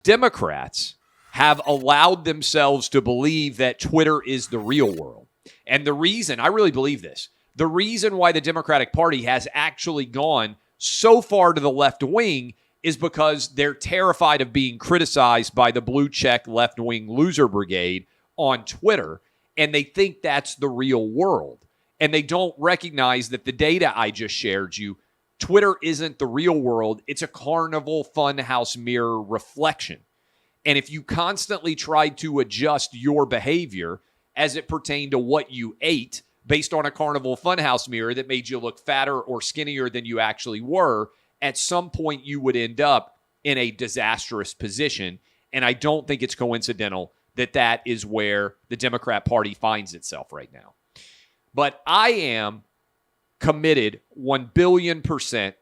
Democrats have allowed themselves to believe that Twitter is the real world. And the reason, I really believe this, the reason why the Democratic Party has actually gone so far to the left wing is because they're terrified of being criticized by the blue check left wing loser brigade on Twitter. And they think that's the real world. And they don't recognize that the data I just shared you, Twitter isn't the real world. It's a carnival funhouse mirror reflection. And if you constantly try to adjust your behavior as it pertained to what you ate based on a carnival funhouse mirror that made you look fatter or skinnier than you actually were, at some point you would end up in a disastrous position. And I don't think it's coincidental that that is where the Democrat Party finds itself right now. But I am committed 1 billion%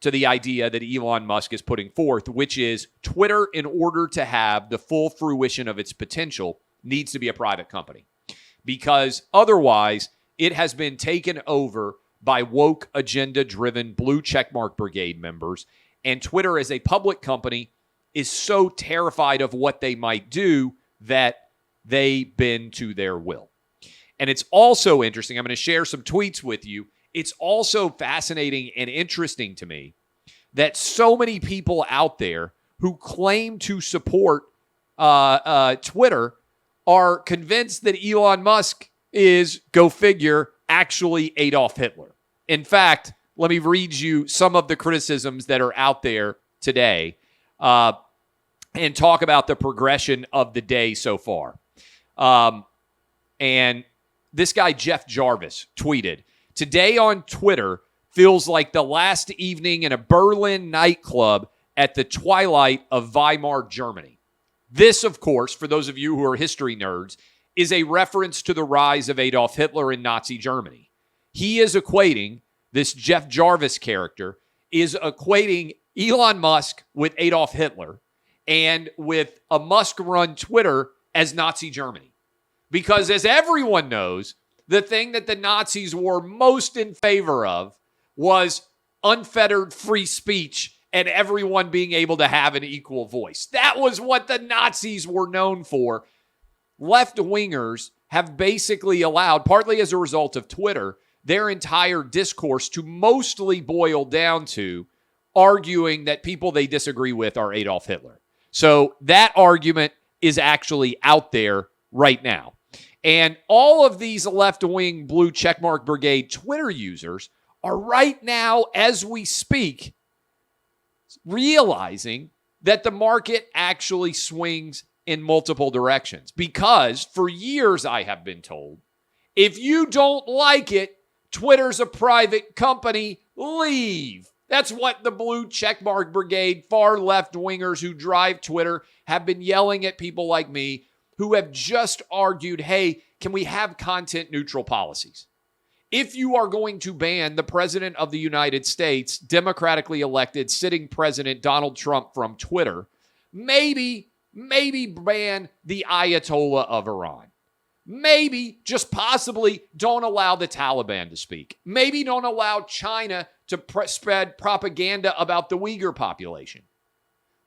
to the idea that Elon Musk is putting forth, which is Twitter, in order to have the full fruition of its potential, needs to be a private company. Because otherwise, it has been taken over by woke, agenda-driven blue checkmark brigade members. And Twitter, as a public company, is so terrified of what they might do that they bend to their will. And it's also interesting. I'm going to share some tweets with you. It's also fascinating and interesting to me that so many people out there who claim to support Twitter are convinced that Elon Musk is, go figure, actually Adolf Hitler. In fact, let me read you some of the criticisms that are out there today and talk about the progression of the day so far. And this guy, Jeff Jarvis, tweeted, "Today on Twitter feels like the last evening in a Berlin nightclub at the twilight of Weimar, Germany." This, of course, for those of you who are history nerds, is a reference to the rise of Adolf Hitler in Nazi Germany. He is equating, this Jeff Jarvis character, is equating Elon Musk with Adolf Hitler and with a Musk-run Twitter as Nazi Germany. Because as everyone knows, the thing that the Nazis were most in favor of was unfettered free speech and everyone being able to have an equal voice. That was what the Nazis were known for. Left-wingers have basically allowed, partly as a result of Twitter, their entire discourse to mostly boil down to arguing that people they disagree with are Adolf Hitler. So that argument is actually out there right now. And all of these left-wing blue checkmark brigade Twitter users are right now, as we speak, realizing that the market actually swings in multiple directions. Because for years I have been told, if you don't like it, Twitter's a private company, leave. That's what the blue checkmark brigade, far left-wingers who drive Twitter, have been yelling at people like me who have just argued, hey, can we have content-neutral policies? If you are going to ban the President of the United States, democratically elected sitting President Donald Trump from Twitter, maybe ban the Ayatollah of Iran. Maybe, just possibly, don't allow the Taliban to speak. Maybe don't allow China to spread propaganda about the Uyghur population.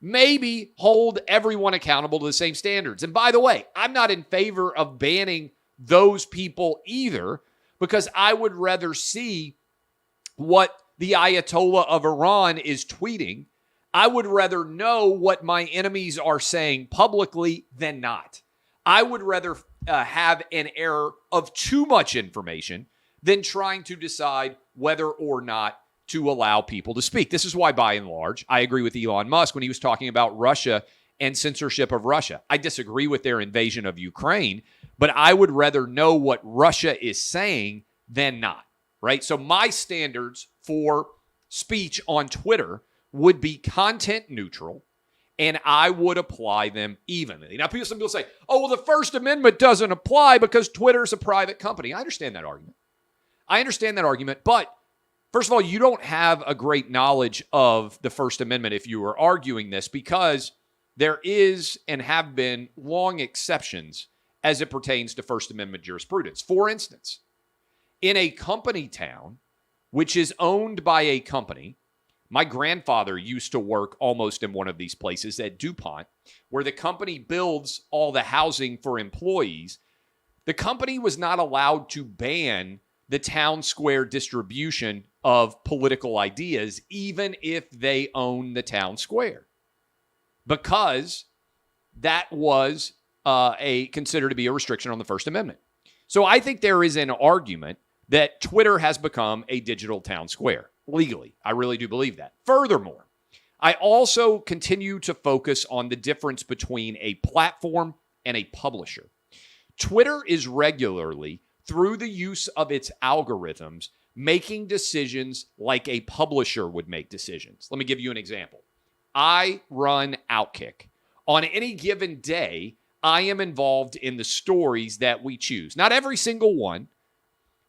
Maybe hold everyone accountable to the same standards. And by the way, I'm not in favor of banning those people either, because I would rather see what the Ayatollah of Iran is tweeting. I would rather know what my enemies are saying publicly than not. I would rather have an error of too much information than trying to decide whether or not to allow people to speak. This is why, by and large, I agree with Elon Musk when he was talking about Russia and censorship of Russia. I disagree with their invasion of Ukraine, but I would rather know what Russia is saying than not, right? So my standards for speech on Twitter would be content neutral, and I would apply them evenly. Now, some people say, oh, well, the First Amendment doesn't apply because Twitter's a private company. I understand that argument. But first of all, you don't have a great knowledge of the First Amendment if you are arguing this, because there is and have been long exceptions as it pertains to First Amendment jurisprudence. For instance, in a company town, which is owned by a company, My grandfather used to work almost in one of these places at DuPont, where the company builds all the housing for employees. The company was not allowed to ban the town square distribution of political ideas, even if they own the town square, because that was considered to be a restriction on the First Amendment. So I think there is an argument that Twitter has become a digital town square legally. I really do believe that. Furthermore, I also continue to focus on the difference between a platform and a publisher. Twitter is regularly, through the use of its algorithms, making decisions like a publisher would make decisions. Let me give you an example. I run Outkick. On any given day, I am involved in the stories that we choose. Not every single one,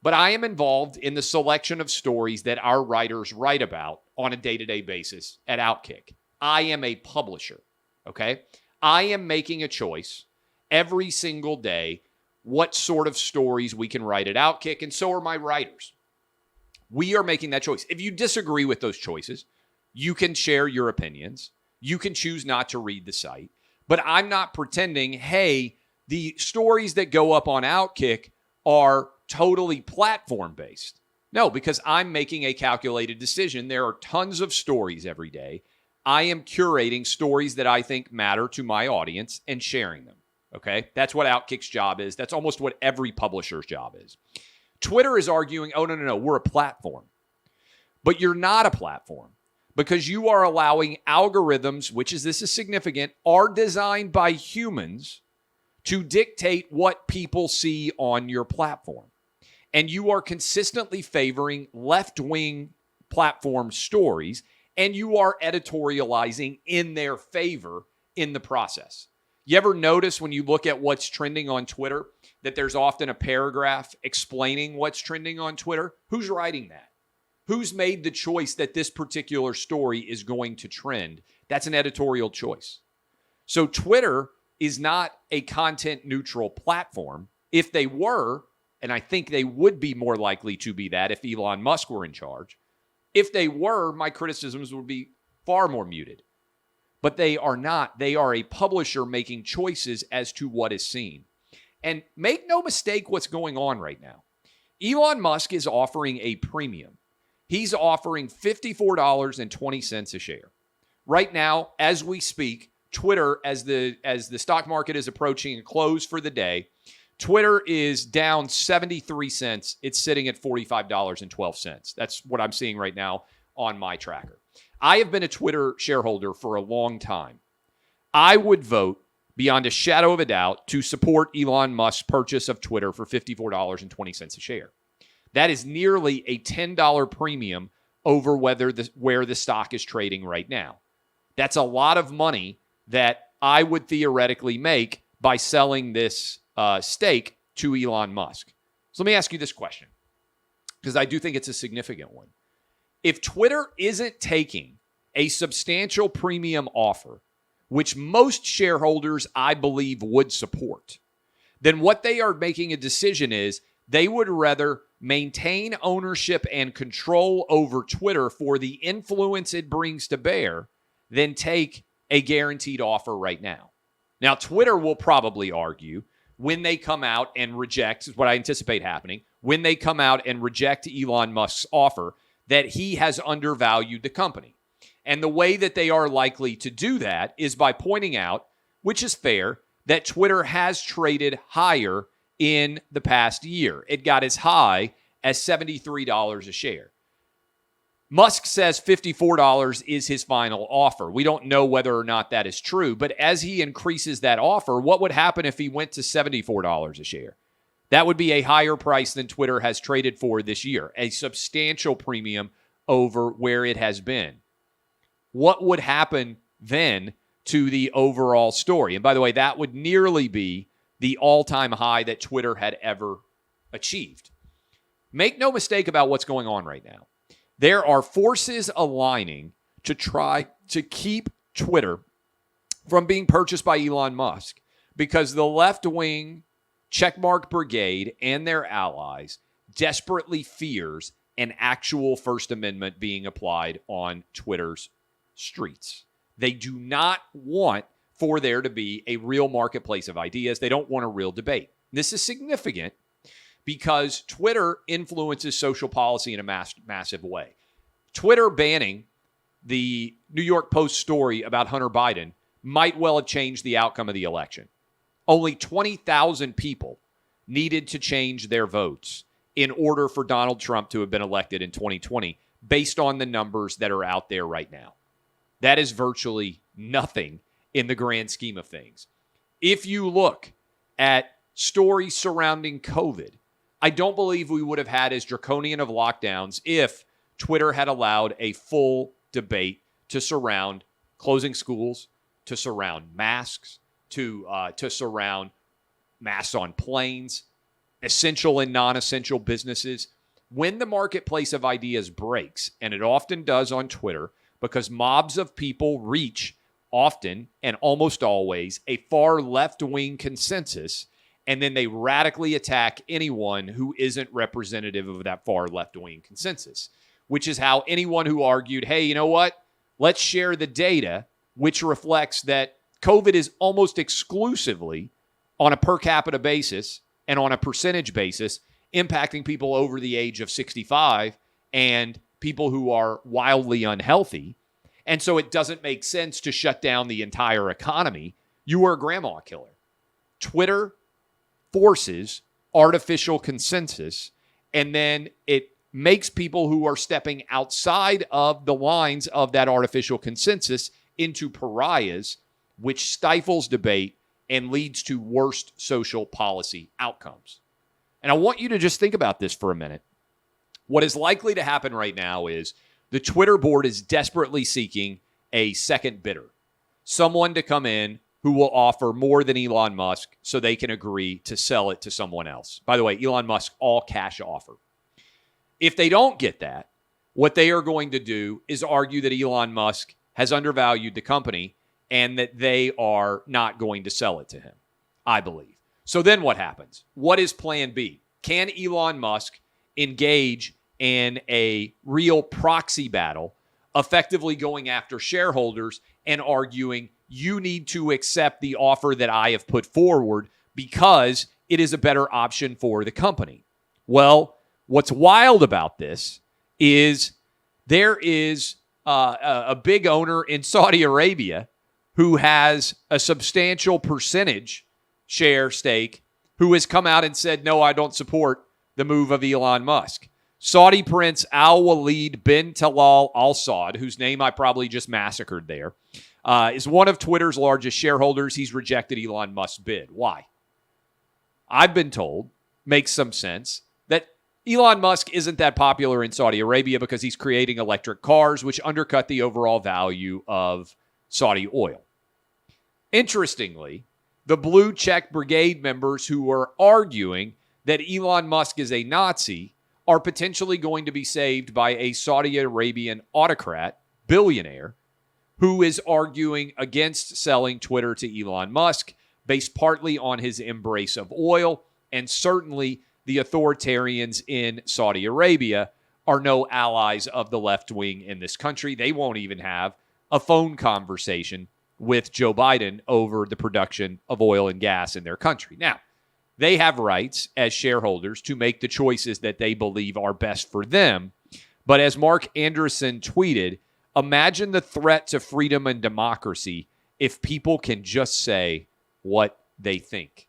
but I am involved in the selection of stories that our writers write about on a day-to-day basis at Outkick. I am a publisher, okay? I am making a choice every single day what sort of stories we can write at Outkick, and so are my writers. We are making that choice. If you disagree with those choices, you can share your opinions. You can choose not to read the site. But I'm not pretending, hey, the stories that go up on Outkick are totally platform-based. No, because I'm making a calculated decision. There are tons of stories every day. I am curating stories that I think matter to my audience and sharing them. Okay? That's what Outkick's job is. That's almost what every publisher's job is. Twitter is arguing, oh, no, we're a platform. But you're not a platform because you are allowing algorithms, this is significant, are designed by humans to dictate what people see on your platform. And you are consistently favoring left-wing platform stories, and you are editorializing in their favor in the process. You ever notice when you look at what's trending on Twitter that there's often a paragraph explaining what's trending on Twitter? Who's writing that? Who's made the choice that this particular story is going to trend? That's an editorial choice. So Twitter is not a content-neutral platform. If they were, and I think they would be more likely to be that if Elon Musk were in charge, if they were, my criticisms would be far more muted. But they are not. They are a publisher making choices as to what is seen. And make no mistake what's going on right now. Elon Musk is offering a premium. He's offering $54.20 a share. Right now, as we speak, Twitter, as the stock market is approaching a close for the day, Twitter is down 73 cents. It's sitting at $45.12. That's what I'm seeing right now on my tracker. I have been a Twitter shareholder for a long time. I would vote beyond a shadow of a doubt to support Elon Musk's purchase of Twitter for $54.20 a share. That is nearly a $10 premium over where the stock is trading right now. That's a lot of money that I would theoretically make by selling this stake to Elon Musk. So let me ask you this question, because I do think it's a significant one. If Twitter isn't taking a substantial premium offer, which most shareholders, I believe, would support, then what they are making a decision is they would rather maintain ownership and control over Twitter for the influence it brings to bear than take a guaranteed offer right now. Now, Twitter will probably argue when they come out and reject, is what I anticipate happening, when they come out and reject Elon Musk's offer, that he has undervalued the company. And the way that they are likely to do that is by pointing out, which is fair, that Twitter has traded higher in the past year. It got as high as $73 a share. Musk says $54 is his final offer. We don't know whether or not that is true, but as he increases that offer, what would happen if he went to $74 a share? That would be a higher price than Twitter has traded for this year, a substantial premium over where it has been. What would happen then to the overall story? And by the way, that would nearly be the all-time high that Twitter had ever achieved. Make no mistake about what's going on right now. There are forces aligning to try to keep Twitter from being purchased by Elon Musk because the left-wing checkmark brigade and their allies desperately fears an actual First Amendment being applied on Twitter's streets. They do not want for there to be a real marketplace of ideas. They don't want a real debate. This is significant because Twitter influences social policy in a massive way. Twitter banning the New York Post story about Hunter Biden might well have changed the outcome of the election. Only 20,000 people needed to change their votes in order for Donald Trump to have been elected in 2020 based on the numbers that are out there right now. That is virtually nothing in the grand scheme of things. If you look at stories surrounding COVID, I don't believe we would have had as draconian of lockdowns if Twitter had allowed a full debate to surround closing schools, to surround masks, to surround masks on planes, essential and non-essential businesses. When the marketplace of ideas breaks, and it often does on Twitter, because mobs of people reach often and almost always a far left-wing consensus, and then they radically attack anyone who isn't representative of that far left-wing consensus, which is how anyone who argued, hey, you know what? Let's share the data, which reflects that COVID is almost exclusively on a per capita basis and on a percentage basis impacting people over the age of 65 and people who are wildly unhealthy. And so it doesn't make sense to shut down the entire economy. You are a grandma killer. Twitter forces artificial consensus, and then it makes people who are stepping outside of the lines of that artificial consensus into pariahs, which stifles debate and leads to worst social policy outcomes. And I want you to just think about this for a minute. What is likely to happen right now is the Twitter board is desperately seeking a second bidder, someone to come in who will offer more than Elon Musk so they can agree to sell it to someone else. By the way, Elon Musk all cash offer. If they don't get that, what they are going to do is argue that Elon Musk has undervalued the company and that they are not going to sell it to him, I believe. So then what happens? What is plan B? Can Elon Musk engage in a real proxy battle, effectively going after shareholders and arguing, you need to accept the offer that I have put forward because it is a better option for the company? Well, what's wild about this is there is a big owner in Saudi Arabia who has a substantial percentage share stake who has come out and said, no, I don't support the move of Elon Musk. Saudi Prince Al-Walid bin Talal Al-Saud, whose name I probably just massacred there, is one of Twitter's largest shareholders. He's rejected Elon Musk's bid. Why? I've been told, makes some sense, that Elon Musk isn't that popular in Saudi Arabia because he's creating electric cars, which undercut the overall value of Saudi oil. Interestingly, the Blue Check Brigade members who are arguing that Elon Musk is a Nazi are potentially going to be saved by a Saudi Arabian autocrat, billionaire, who is arguing against selling Twitter to Elon Musk based partly on his embrace of oil, and certainly the authoritarians in Saudi Arabia are no allies of the left wing in this country. They won't even have a phone conversation with Joe Biden over the production of oil and gas in their country. Now, they have rights as shareholders to make the choices that they believe are best for them. But as Mark Anderson tweeted, imagine the threat to freedom and democracy if people can just say what they think.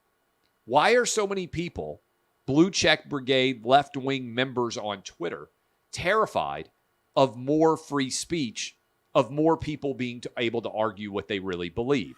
Why are so many people, Blue Check Brigade left-wing members on Twitter, terrified of more free speech, of more people being able to argue what they really believe?